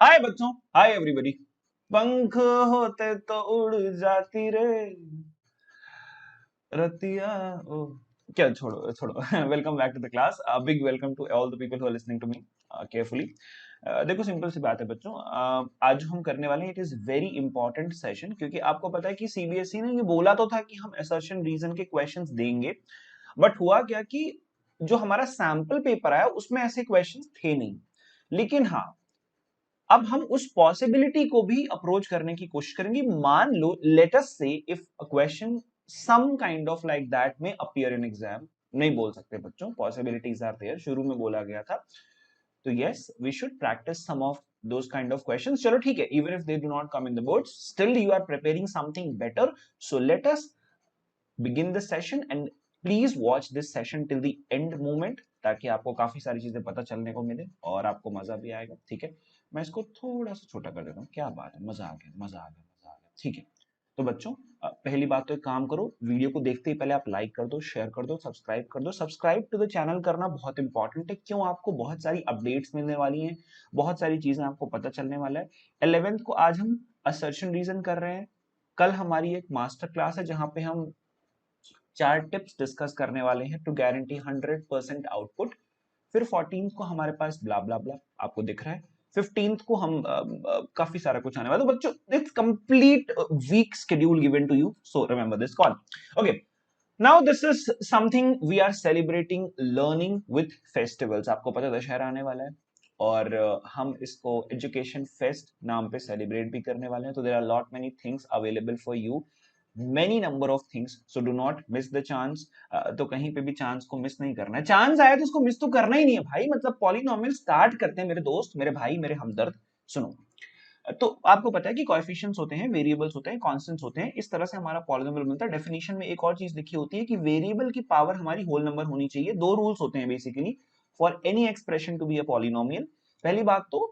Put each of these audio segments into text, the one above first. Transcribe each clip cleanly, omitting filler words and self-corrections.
हाय बच्चों, hi everybody. पंख होते तो उड़ जाती रे रतिया। ओ क्या, छोड़ो छोड़ो। Welcome back to the class. Big welcome to all the people who are listening to me carefully. देखो, सिंपल सी बात है बच्चों। आज जो हम करने वाले हैं, it is very important session, क्योंकि आपको पता है कि सीबीएसई ने ये बोला तो था कि हम असर्शन रीजन के क्वेश्चंस देंगे, बट हुआ क्या कि जो हमारा सैंपल पेपर आया उसमें ऐसे क्वेश्चंस थे नहीं। लेकिन हाँ, अब हम उस पॉसिबिलिटी को भी अप्रोच करने की कोशिश करेंगे। मान लो, let us say if a question some kind of like that में अपीयर इन एग्जाम। नहीं बोल सकते बच्चों, पॉसिबिलिटीज आर देयर, शुरू में बोला गया था। तो yes, we should practise some of those kind of questions. चलो ठीक है, even if they do not come in the boards, still you are preparing something better. So let us begin the session and please watch this session till the end moment, ताकि आपको काफी सारी चीजें पता चलने को मिले और आपको मजा भी आएगा। ठीक है, मैं इसको थोड़ा सा छोटा कर देता हूँ। क्या बात है, मजा आ गया, मजा आ गया, मजा आ गया। ठीक है, तो बच्चों, पहली बात तो एक काम करो, वीडियो को देखते ही पहले आप लाइक कर दो, शेयर कर दो, सब्सक्राइब कर दो। सब्सक्राइब टू द चैनल करना बहुत इंपॉर्टेंट है। क्यों? आपको बहुत सारी अपडेट्स मिलने वाली हैं, बहुत सारी चीजें आपको पता चलने वाला है। 11th को आज हम असर्शन रीजन कर रहे हैं। कल हमारी एक मास्टर क्लास है जहां पे हम 4 टिप्स डिस्कस करने वाले हैं टू गारंटी 100% आउटपुट। फिर 14th को हमारे पास ब्ला ब्ला ब्ला आपको दिख रहा है। 15th को हम काफी सारा कुछ आने वाला है। तो बच्चों, it's complete week schedule given to you, so remember this call. Okay, now this is something we are celebrating learning with festivals. आपको पता है दशहरा आने वाला है और हम इसको एजुकेशन फेस्ट नाम पे सेलिब्रेट भी करने वाले हैं। तो there are lot many things available for you, many number of things, so do not miss the chance. तो कहीं पे भी चांस को मिस नहीं करना है। चांस आया तो उसको मिस तो करना ही नहीं है भाई। मतलब पॉलिनोमियल स्टार्ट करते हैं मेरे दोस्त, मेरे भाई, मेरे हमदर्द। सुनो, तो आपको पता है कि कोएफिशिएंट्स होते हैं, वेरिएबल्स होते हैं, कांस्टेंट्स होते हैं। इस तरह से हमारा पॉलिनोमियल बनता है। डेफिनेशन में एक और चीज लिखी होती है कि वेरिएबल की पावर हमारी होल नंबर होनी चाहिए। दो रूल्स होते हैं basically for any expression to be a polynomial. पहली बात तो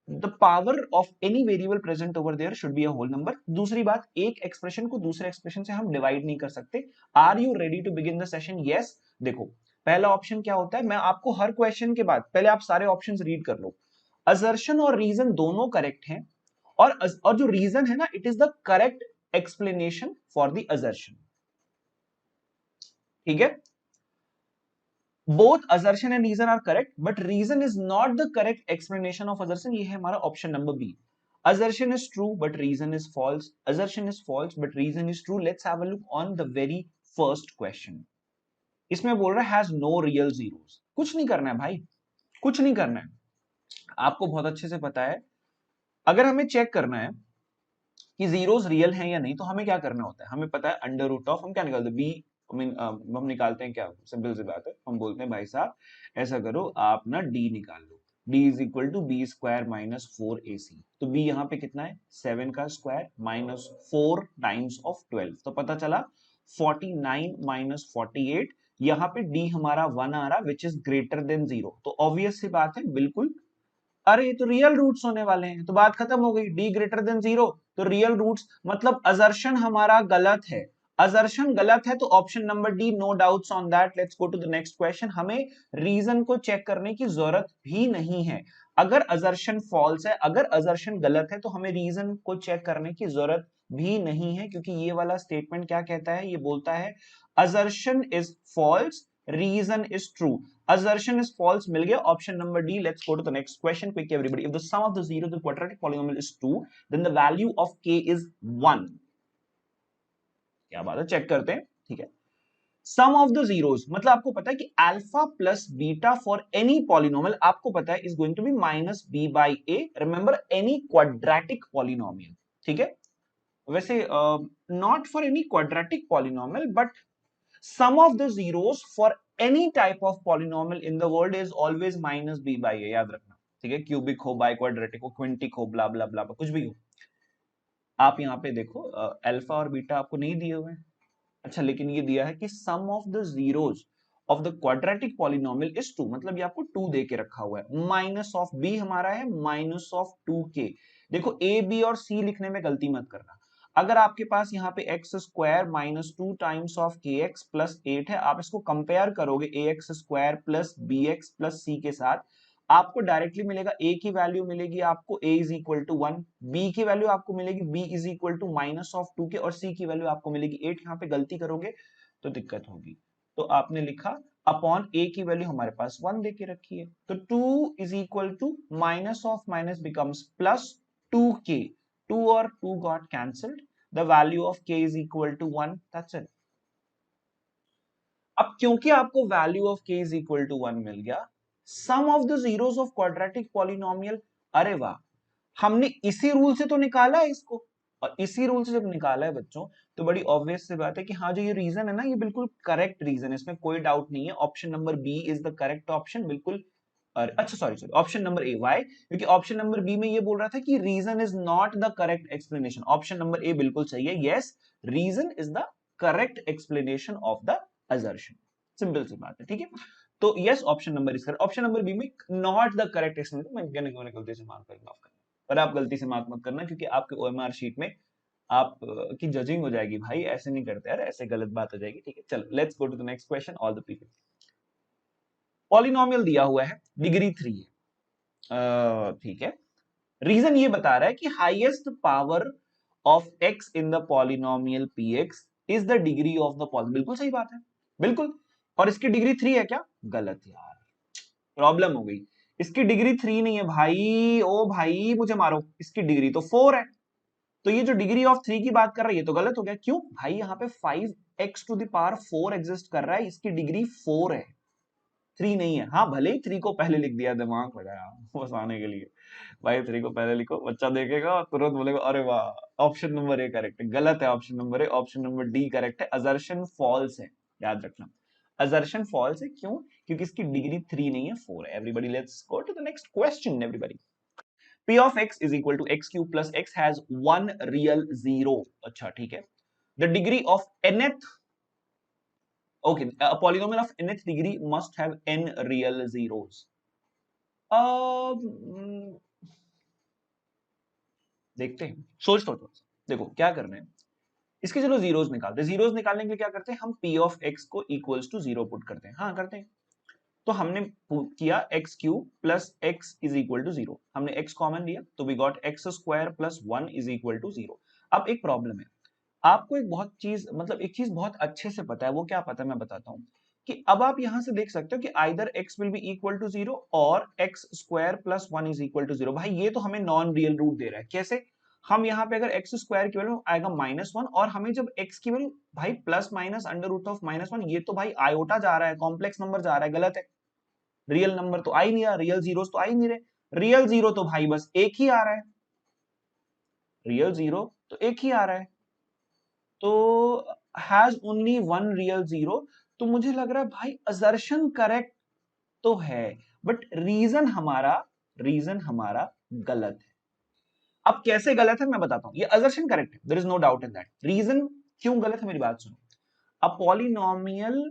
the power of any variable present over there should be a whole number. दूसरी बात, एक एक्सप्रेशन को दूसरे एक्सप्रेशन से हम डिवाइड नहीं कर सकते। Are you ready to begin the session? Yes. देखो, पहला ऑप्शन क्या होता है, मैं आपको हर क्वेश्चन के बाद पहले आप सारे ऑप्शंस रीड कर लो। असर्शन और रीजन दोनों करेक्ट हैं, और जो रीजन है ना, it is the correct explanation for the assertion. ठीक है, both assertion and reason are correct, but reason is not the correct explanation of assertion. ये है हमारा option number B. assertion is true but reason is false, assertion is false but reason is true. Let's have a look on the very first question. इसमें बोल रहा है has no real zeros। कुछ नहीं करना है भाई, कुछ नहीं करना है। आपको बहुत अच्छे से पता है, अगर हमें चेक करना है कि जीरोस रियल हैं या नहीं, तो हमें क्या करना होता है। हमें पता है अंडर रूट ऑफ, हम क्या निकालते हैं, बी। हम निकालते हैं क्या, सिंपल सी बात है, हम बोलते हैं भाई साहब ऐसा करो, आप ना डी निकाल लो। D is equal to B square minus 4ac। तो बी यहाँ पे कितना है, 7 का स्क्वायर माइनस 4 टाइम्स ऑफ 12। तो पता चला 49 माइनस 48। यहाँ पे डी हमारा 1 आ रहा, विच इज ग्रेटर देन 0। तो ऑब्वियस सी बात है, बिल्कुल। अरे ये तो रियल रूट्स होने वाले हैं, तो बात खत्म हो गई। डी ग्रेटर देन 0, तो रियल रूट्स, मतलब असर्शन हमारा गलत है। असर्शन गलत है तो option number D, no doubts on that. Let's go to the next question. हमें रीजन को चेक करने की जरूरत भी नहीं है। अगर असर्शन फॉल्स है, अगर असर्शन गलत है, तो हमें रीजन को चेक करने की जरूरत भी नहीं है, क्योंकि ये वाला स्टेटमेंट क्या कहता है, ये बोलता है assertion is false, reason is true. Assertion is false, मिल गया, option number D. Let's go to the next question quick everybody. If the sum of the zeros of the quadratic polynomial is 2, then the value of k is 1. क्या बात है, check करते हैं। ठीक है, सम of the zeros, मतलब आपको पता है कि alpha plus beta for any polynomial, आपको पता है, is going to be minus B by A. Remember, any quadratic polynomial. ठीक है, वैसे not for any quadratic polynomial, but sum of the zeros for any type of polynomial in the world is always minus b by a। याद रखना, ठीक है, cubic हो, by quadratic हो, क्विंटिक हो, ब्ला ब्ला ब्ला, कुछ भी हो। आप यहाँ पे देखो, अल्फा और बीटा आपको नहीं दिए हुए हैं। अच्छा, लेकिन ये दिया है कि sum of the zeros of the quadratic polynomial is 2, मतलब ये आपको 2 दे के रखा हुआ है। माइनस ऑफ बी हमारा है माइनस ऑफ 2k। देखो, ए बी और सी लिखने में गलती मत करना। अगर आपके पास यहाँ पे X square minus 2 times of के एक्स प्लस 8 है, आप इसको कंपेयर करोगे A X square plus B X plus C के साथ, आपको डायरेक्टली मिलेगा a की वैल्यू मिलेगी आपको a is equal to 1, b की वैल्यू आपको मिलेगी b is equal to minus of 2 K, और c की वैल्यू आपको मिलेगी 8। यहाँ पे गलती करोगे तो दिक्कत होगी। तो आपने लिखा अपॉन a की वैल्यू हमारे पास 1 देके रखी है, तो 2 is equal to minus of minus becomes plus 2k, 2 और 2 got cancelled, the value of k is equal to 1, that's it. अब क्योंकि आपको value of k is equal to 1 मिल गया, sum of the zeros of quadratic polynomial, अरे वाह, हमने इसी रूल से तो निकाला है इसको, और इसी रूल से जब निकाला है बच्चों, तो बड़ी ऑब्वियस सी बात है कि हाँ जो ये रीजन है ना, ये बिल्कुल करेक्ट रीजन है, इसमें कोई डाउट नहीं है। Option number B is the correct option, बिल्कुल। अच्छा sorry, option number A, why? क्योंकि ऑप्शन नंबर बी में ये बोल रहा था कि reason is not the correct explanation. Option number A बिल्कुल सही है, yes, reason is the correct explanation of the assertion. Simple सी बात है, ठीक है। तो yes, option number is correct. Option number B में नॉट द करेक्ट एक्सप्लेनेशन, मैंने गलती से मार्क कर, माफ करना, पर आप गलती से मार्क मत करना, क्योंकि आपके ओएमआर शीट में आप की जजिंग हो जाएगी भाई, ऐसे नहीं करते यार, ऐसे गलत बात हो जाएगी, ठीक है। चलो let's go to the next question. All the people, polynomial दिया हुआ है, डिग्री 3 है, ठीक है। रीजन ये बता रहा है कि highest power of x in the polynomial px is the degree of the polynomial, बिल्कुल सही बात है, बिल्कुल। और इसकी डिग्री 3 है क्या? गलत यार, प्रॉब्लम हो गई। इसकी डिग्री 3 नहीं है भाई, ओ भाई मुझे मारो, इसकी डिग्री तो 4 है। तो ये जो डिग्री ऑफ 3 की बात कर रहा है, ये तो गलत हो गया। क्यों भाई? यहाँ पे 5x to the power 4 exist कर रहा है, इसकी डिग्री 4 है, 3 नहीं है। हाँ भले ही 3 को पहले लिख दिया, दिमाग लगाया बस आने के लिए, भाई 3 को पहले लिखो, बच्चा देखेगा और तुरंत बोलेगा अरे वाह, ऑप्शन नंबर ए करेक्ट है। गलत है ऑप्शन नंबर ए, ऑप्शन नंबर डी करेक्ट है। असर्शन फॉल्स है, याद रखना, असर्शन फॉल्स है। क्यों? क्योंकि इसकी डिग्री 3 नहीं है, 4 है। Everybody let's go to the next question. Everybody, p of x is equal to x cube plus x has one real zero। अच्छा ठीक है। The degree of nth, okay, a polynomial of nth degree must have n real zeros। देखते हैं, सोच तो देखो क्या करना है। इसके चलो जीरोस निकालते हैं। जीरोस निकालने के लिए क्या करते हैं हम? p of x को इक्वल्स टू 0 पुट करते हैं। हाँ करते हैं। तो हमने किया x cube plus x is equal to 0, हमने x कॉमन लिया, तो we got x square plus 1 is equal to 0। अब एक प्रॉब्लम है, आपको एक बहुत चीज, मतलब एक चीज बहुत अच्छे से पता है, वो क्या पता है मैं बताता हूँ। कि अब आप यहां से देख सकते हो कि either x will be equal to 0 और x square plus 1 is equal to 0। भाई ये तो हमें नॉन रियल रूट दे रहा है। कैसे? हम यहाँ पे अगर x स्क्वायर की वैल्यू आएगा -1, और हमें जब x की वैल्यू भाई plus minus under root of -1, ये तो भाई आयोटा जा रहा है, कॉम्प्लेक्स नंबर जा रहा है, गलत है। रियल नंबर तो आ ही नहीं रहा, रियल जीरोस तो आ ही नहीं रहे। रियल जीरो तो भाई बस एक ही आ रहा है, रियल जीरो तो एक ही आ रहा है, तो has only one real zero. तो मुझे लग रहा है भाई असर्शन करेक्ट तो है, बट रीजन हमारा गलत है। अब कैसे गलत है मैं बताता हूं। ये असर्शन करेक्ट है, there is no doubt in that. Reason क्यों गलत है मेरी बात सुनो। A polynomial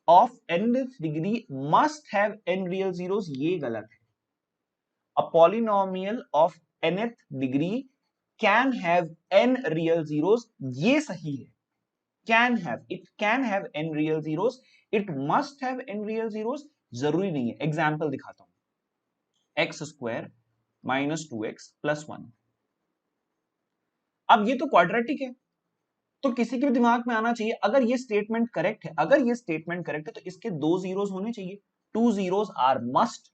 of n degree must have n real zeros, ये गलत है। A polynomial of nth degree can have n real zeros, ये सही है। Can have, it can have n real zeros, it must have n real zeros जरूरी नहीं है। Example दिखाता हूं, x square minus 2x plus 1। अब ये तो क्वाड्रेटिक है, तो किसी के भी दिमाग में आना चाहिए, अगर ये स्टेटमेंट करेक्ट है, अगर ये स्टेटमेंट करेक्ट है तो इसके दो जीरोस होने चाहिए, टू जीरोस आर मस्ट।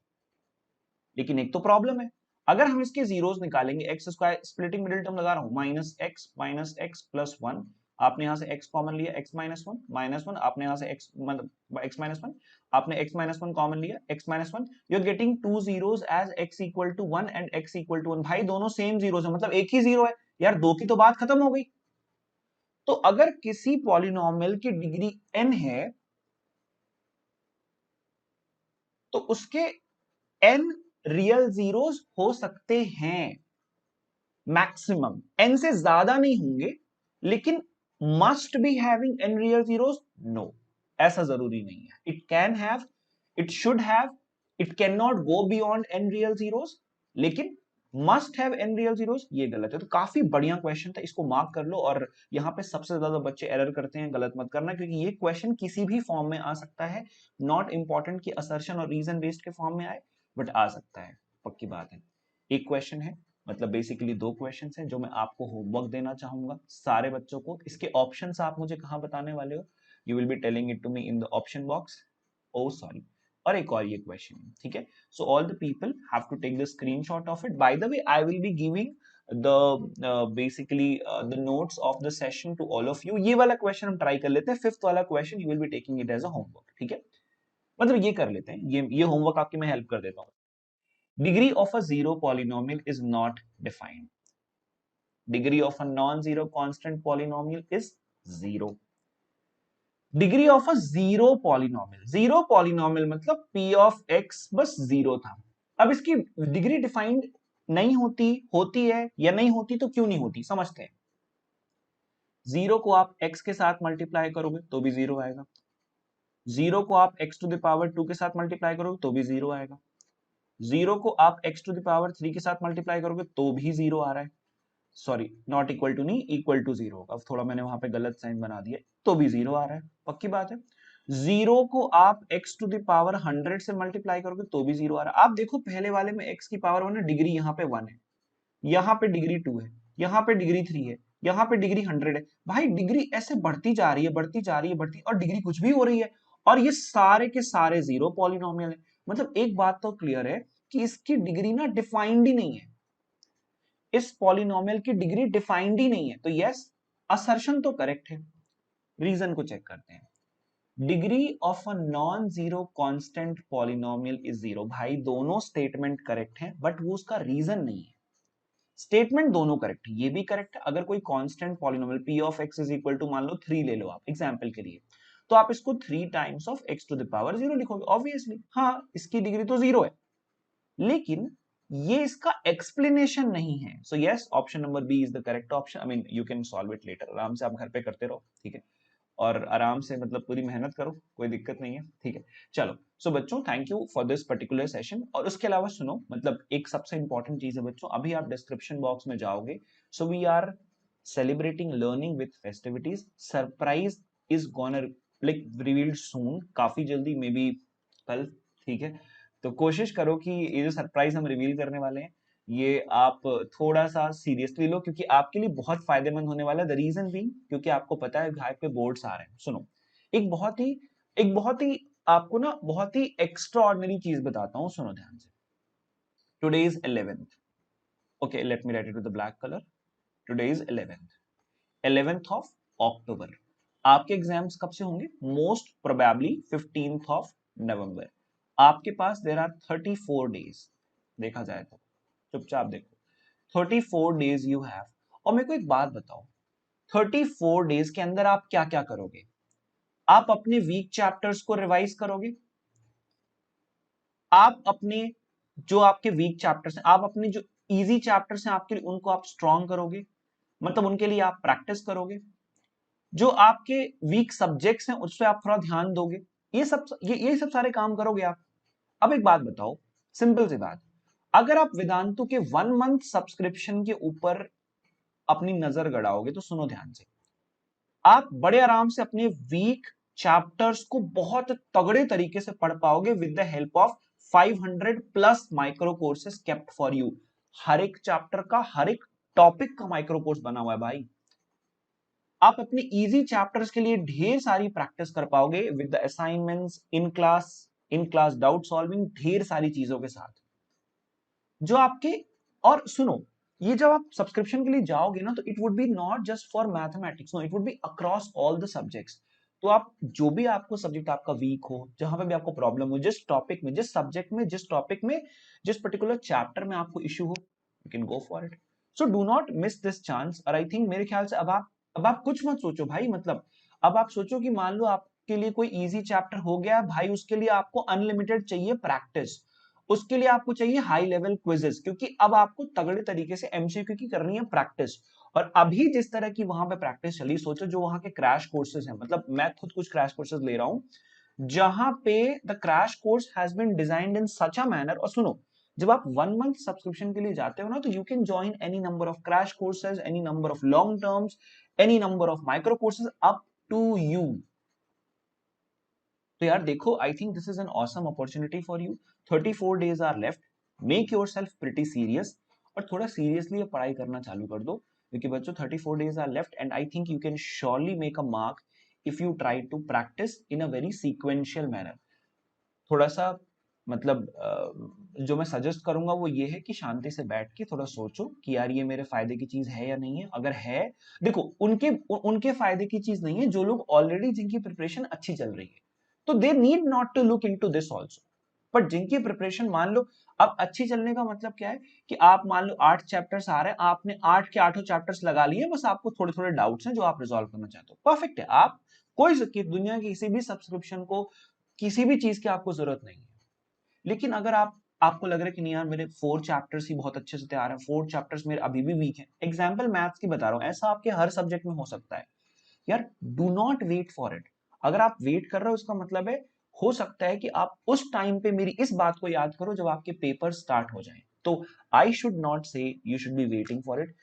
लेकिन एक तो प्रॉब्लम है, अगर हम इसके जीरोस निकालेंगे, x square, splitting middle term लगा रहा हूं, माइनस एक्स प्लस 1, आपने यहां से x कॉमन लिया, x माइनस वन, आपने यहां से x मतलब x माइनस वन, आपने x माइनस वन कॉमन लिया, x minus one, you are getting two zeros as x equal to 1 and x equal to 1। भाई दोनों सेम जीरोस है, मतलब एक ही जीरो है यार, दो की तो बात खत्म हो गई। तो अगर किसी पॉलिनोमियल की डिग्री n है तो उसके n रियल जीरोस हो सकते हैं, मैक्सिमम n से ज्यादा नहीं होंगे, लेकिन must be having n real zeros, no, ऐसा जरूरी नहीं है। It can have, it should have, it can not go beyond n real zeros, लेकिन must have n real zeros, ये गलत है। तो काफी बढ़िया क्वेश्चन था, इसको मार्क कर लो। और यहाँ पे सबसे ज्यादा बच्चे एरर करते हैं, गलत मत करना, क्योंकि ये क्वेश्चन किसी भी फॉर्म में आ सकता है, नॉट इंपॉर्टेंट कि असर्शन और रीजन बेस्ड के फॉर्म में आए, बट आ सकता है, पक्की बात है। एक क्वेश्चन है, मतलब बेसिकली दो क्वेश्चन हैं जो मैं आपको होमवर्क देना चाहूंगा सारे बच्चों को। इसके ऑप्शंस आप मुझे कहां बताने वाले हो? You will be telling it to me in the option box. Oh sorry, और एक और ये क्वेश्चन है, ठीक है। So all the people have to take the screenshot of it. By the way, I will be giving basically the notes of the session to all of you। ये वाला question हम ट्राई कर लेते हैं, fifth वाला question you will be taking it as a homework, ठीक है। मतलब ये कर लेते हैं, ये होमवर्क आपकी मैं हेल्प कर देता हूँ। Degree of a zero polynomial is not defined. Degree of a non zero constant polynomial is zero. Degree of a zero polynomial, zero polynomial मतलब p ऑफ x बस जीरो था। अब इसकी डिग्री डिफाइंड नहीं होती, होती है या नहीं होती, तो क्यों नहीं होती समझते हैं। जीरो को आप x के साथ मल्टीप्लाई करोगे तो भी जीरो आएगा, जीरो को आप x टू द पावर 2 के साथ मल्टीप्लाई करोगे तो भी जीरो आएगा, जीरो को आप x टू द पावर 3 के साथ मल्टीप्लाई करोगे तो भी जीरो आ रहा है। सॉरी, नॉट इक्वल टू नहीं, इक्वल टू जीरो, अब थोड़ा मैंने वहां पे गलत साइन बना दिया, तो भी जीरो आ रहा है, पक्की बात है। जीरो को आप x टू द पावर 100 से मल्टीप्लाई करोगे तो भी जीरो आ रहा है। आप देखो पहले वाले में x की पावर 1 है, डिग्री यहाँ पे 1 है, यहाँ पे डिग्री 2 है, यहाँ पे डिग्री 3 है, यहाँ पे डिग्री 100 है। भाई डिग्री ऐसे बढ़ती जा रही है, बढ़ती जा रही है, बढ़ती, और डिग्री कुछ भी हो रही है, और ये सारे के सारे जीरो पॉलिनोमियल है। मतलब एक बात तो क्लियर है कि इसकी डिग्री ना डिफाइंड ही नहीं है, इस पॉलिनोमियल की डिग्री डिफाइंड ही नहीं है। तो यस, असर्शन तो करेक्ट है, रीजन को चेक करते हैं। Degree of a non zero constant polynomial is zero. भाई दोनों स्टेटमेंट करेक्ट हैं, बट वो उसका रीजन नहीं है। स्टेटमेंट दोनों करेक्ट है, ये भी करेक्ट है। अगर कोई constant polynomial p of x is equal to मान लो 3 ले लो आप एग्जांपल के लिए, तो आप इसको 3 times of x to the power 0 लिखोगे ऑब्वियसली। हाँ, इसकी डिग्री तो जीरो है, लेकिन ये इसका एक्सप्लेनेशन नहीं है। So yes, option number B is the correct option. I mean you can solve it later, आराम से आप घर पे करते रहो, ठीक है, और आराम से मतलब पूरी मेहनत करो, कोई दिक्कत नहीं है, ठीक है। चलो, सो बच्चों thank you for this particular session. और उसके अलावा सुनो, मतलब एक सबसे इंपॉर्टेंट चीज है बच्चों, अभी आप डिस्क्रिप्शन बॉक्स में जाओगे, so we are celebrating learning with festivities. Surprise is gonna like revealed soon, काफी जल्दी, मे बी कल, ठीक है। तो कोशिश करो कि ये जो सरप्राइज हम रिवील करने वाले हैं, ये आप थोड़ा सा सीरियसली लो, क्योंकि आपके लिए बहुत फायदेमंद होने वाला है। द रीजन भी, क्योंकि आपको पता है घर पे बोर्ड्स आ रहे हैं। सुनो, एक बहुत ही आपको ना बहुत ही एक्स्ट्रा ऑर्डिनरी चीज बताता हूँ, सुनो ध्यान से। Today is 11th, okay, let me right it with the black colour. Today is 11th of October. आपके एग्जाम्स कब से होंगे? Most probably 15th of November. आपके पास देर आर 34 डेज, देखा जाए तो चुपचाप देखो, 34 डेज यू हैव। और मेरे को एक बात बताओ, 34 डेज के अंदर आप क्या क्या करोगे? आप अपने वीक चैप्टर्स को रिवाइज करोगे, आप अपने जो आपके वीक चैप्टर्स हैं, आप अपने जो इजी चैप्टर्स हैं आपके लिए, उनको आप स्ट्रॉन्ग करोगे, मतलब उनके लिए आप प्रैक्टिस करोगे। जो आपके वीक सब्जेक्ट्स हैं उस पर आप थोड़ा ध्यान दोगे, ये सब सारे काम करोगे आप। अब एक बात बताओ, सिंपल सी बात, अगर आप वेदांतु के 1 मंथ सब्सक्रिप्शन के ऊपर अपनी नजर गड़ाओगे, तो सुनो ध्यान से, आप बड़े आराम से अपने वीक चैप्टर्स को बहुत तगड़े तरीके से पढ़ पाओगे with the help of 500 plus micro courses kept for you. हर एक चैप्टर का, हर एक टॉपिक का माइक्रो कोर्स बना हुआ है भाई। आप अपने इजी चैप्टर्स के लिए ढेर सारी प्रैक्टिस कर पाओगे with the assignments, in class doubt solving, ढेर सारी चीजों के साथ जो आपके। और सुनो, ये जब आप सब्सक्रिप्शन के लिए जाओगे ना, तो it would be not just for mathematics, no, it would be across all the subjects. तो आप जो भी आपको सब्जेक्ट आपका वीक हो, जहां पे भी आपको प्रॉब्लम हो, जिस टॉपिक में, जिस सब्जेक्ट में, जिस टॉपिक में, जिस पर्टिकुलर चैप्टर में आपको इश्यू हो, you can go for it. So do not miss this chance. और आई थिंक मेरे ख्याल से अब आप कुछ मत सोचो भाई, मतलब अब आप सोचो कि मान लो आपके लिए कोई इजी चैप्टर हो गया भाई, उसके लिए आपको अनलिमिटेड चाहिए प्रैक्टिस, उसके लिए आपको चाहिए हाई लेवल क्विजेस, क्योंकि अब आपको तगड़े तरीके से एमसीक्यू की करनी है प्रैक्टिस। और अभी जिस तरह की वहां पे प्रैक्टिस चली, सोचो जो वहां के क्रैश कोर्सेज हैं, मतलब मैं खुद कुछ क्रैश कोर्सेज ले रहा हूं, जहां पे the crash course has been designed in such a manner. और सुनो, जब आप 1 मंथ सब्सक्रिप्शन के लिए जाते हो ना, तो you can join any number of crash courses, any number of long terms, any number of micro courses, up to you. तो यार देखो, I think this is an awesome opportunity for you. 34 days are left. Make yourself pretty serious, और थोड़ा seriously पढ़ाई करना चालू कर दो, क्योंकि बच्चों 34 days are left and I think you can surely make a mark if you try to practise in a very sequential manner. थोड़ा सा मतलब जो मैं सजेस्ट करूंगा वो ये है कि शांति से बैठ के थोड़ा सोचो कि यार ये मेरे फायदे की चीज है या नहीं है. अगर है, देखो उनके फायदे की चीज नहीं है जो लोग ऑलरेडी, जिनकी प्रिपरेशन अच्छी चल रही है, तो they need not to look into this also. But जिनकी प्रिपरेशन मान लो, अब अच्छी चलने का मतलब क्या है कि आप मान लो 8 चैप्टर्स आ रहे हैं, आपने 8 के 8 चैप्टर्स लगा लिए, बस आपको थोड़े थोड़े डाउट्स हैं जो आप रिजॉल्व करना चाहते हो. परफेक्ट है. आप कोई दुनिया की किसी भी सब्सक्रिप्शन को, किसी भी चीज की आपको जरूरत नहीं है. लेकिन अगर आपको लग रहा है कि नहीं यार मेरे 4 चैप्टर्स ही बहुत अच्छे से तैयार हैं, 4 चैप्टर्स मेरे अभी भी वीक हैं, एग्जाम्पल मैथ्स की बता रहा हूं, ऐसा आपके हर सब्जेक्ट में हो सकता है. यार do not wait for it. अगर आप वेट कर रहे हो, इसका मतलब है हो सकता है कि आप उस टाइम पे मेरी इस बात को याद करो जब आपके पेपर स्टार्ट हो जाएं. तो आई शुड नॉट से you should be waiting for it.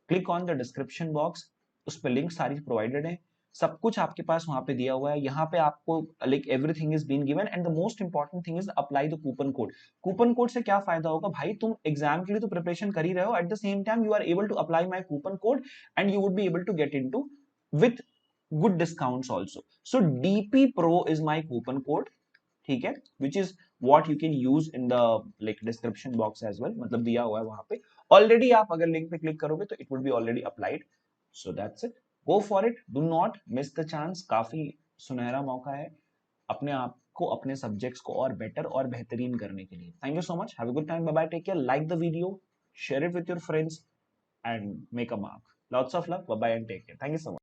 Click on the description box, उस पर लिंक सारी प्रोवाइडेड है, सब कुछ आपके पास वहां पे दिया हुआ है. यहाँ पे आपको like everything is been given and the most important thing is apply the coupon code. Coupon code से क्या फायदा होगा भाई, तुम एग्जाम के लिए तो प्रिपरेशन कर ही रहे हो, at the same time you are able to apply my coupon code and you would be able to get in to with good discounts also. So DP pro is my coupon code, ठीक है, which is what you can use in the like description box as well, मतलब दिया हुआ है वहां पे already. आप अगर लिंक पे क्लिक करोगे तो it would B already applied. So that's it. Go for it, do not miss the chance. काफी सुनहरा मौका है अपने आप को, अपने सब्जेक्ट्स को और बेटर और बेहतरीन करने के लिए. Thank you so much. Have a good time. Bye bye. Take care. Like the video, share it with your friends and make a mark. Lots of luck. Bye bye and take care. Thank you so much.